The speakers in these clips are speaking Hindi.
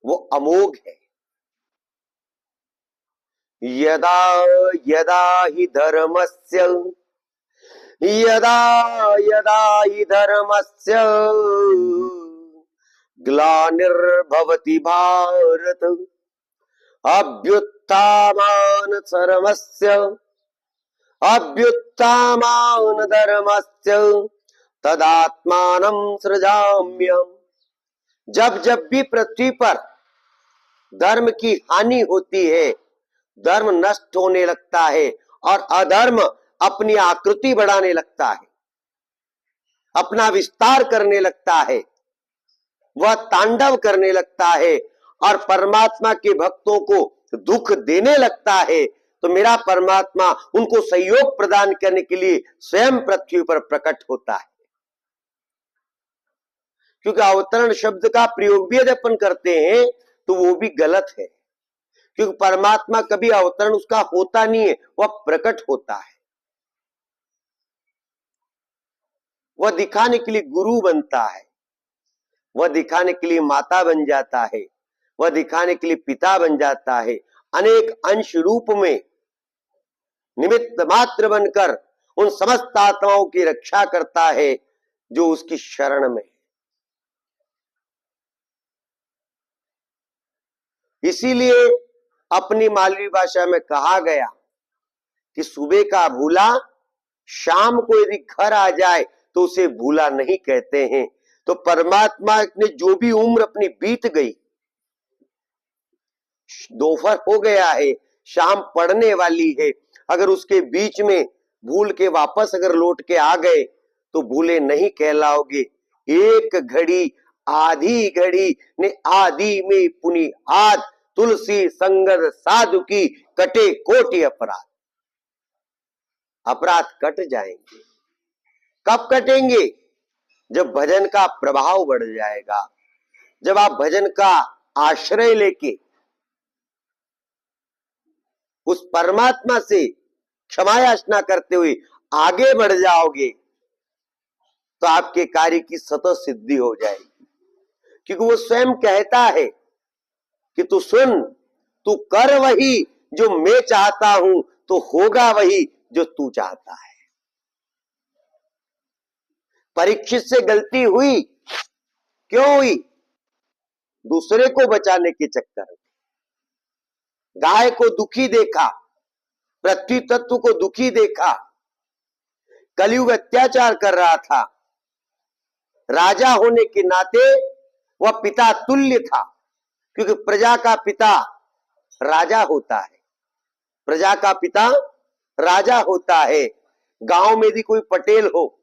वो अमोघ है। यदा यदा हि धर्मस्य यदा यदा हि धर्मस्य ग्लानिर्भवति भारत अभ्युत्थान धर्मस्य तदात्मानं सृजाम्यहम्। जब जब भी पृथ्वी पर धर्म की हानि होती है, धर्म नष्ट होने लगता है और अधर्म अपनी आकृति बढ़ाने लगता है, अपना विस्तार करने लगता है, वह तांडव करने लगता है और परमात्मा के भक्तों को दुख देने लगता है, तो मेरा परमात्मा उनको सहयोग प्रदान करने के लिए स्वयं पृथ्वी पर प्रकट होता है। क्योंकि अवतरण शब्द का प्रयोग भी यदि अपन करते हैं तो वो भी गलत है, क्योंकि परमात्मा कभी अवतरण उसका होता नहीं है, वह प्रकट होता है। वह दिखाने के लिए गुरु बनता है, वह दिखाने के लिए माता बन जाता है, वह दिखाने के लिए पिता बन जाता है, अनेक अंश रूप में निमित्त मात्र बनकर उन समस्त आत्माओं की रक्षा करता है जो उसकी शरण में। इसीलिए अपनी मालवी भाषा में कहा गया कि सुबह का भूला शाम को यदि घर आ जाए तो उसे भूला नहीं कहते हैं। तो परमात्मा ने जो भी उम्र अपनी बीत गई, दोपहर हो गया है, शाम पड़ने वाली है, अगर उसके बीच में भूल के वापस अगर लौट के आ गए तो भूले नहीं कहलाओगे। एक घड़ी आधी घड़ी ने आदि में पुनि आद, तुलसी संगत साधु की कटे कोटि अपराध। अपराध कट जाएंगे। कब कटेंगे? जब भजन का प्रभाव बढ़ जाएगा, जब आप भजन का आश्रय लेके उस परमात्मा से क्षमा याचना करते हुए आगे बढ़ जाओगे तो आपके कार्य की सतत सिद्धि हो जाएगी। क्योंकि वो स्वयं कहता है कि तू सुन, तू कर वही जो मैं चाहता हूं तो होगा वही जो तू चाहता है। परीक्षित से गलती हुई, क्यों हुई? दूसरे को बचाने के चक्कर में। गाय को दुखी देखा, पृथ्वी तत्व को दुखी देखा, कलयुग अत्याचार कर रहा था, राजा होने के नाते वह पिता तुल्य था, क्योंकि प्रजा का पिता राजा होता है, प्रजा का पिता राजा होता है। गांव में यदि कोई पटेल हो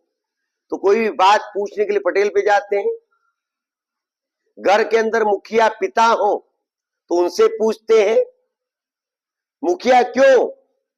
तो कोई भी बात पूछने के लिए पटेल पे जाते हैं। घर के अंदर मुखिया पिता हो तो उनसे पूछते हैं। मुखिया क्यों?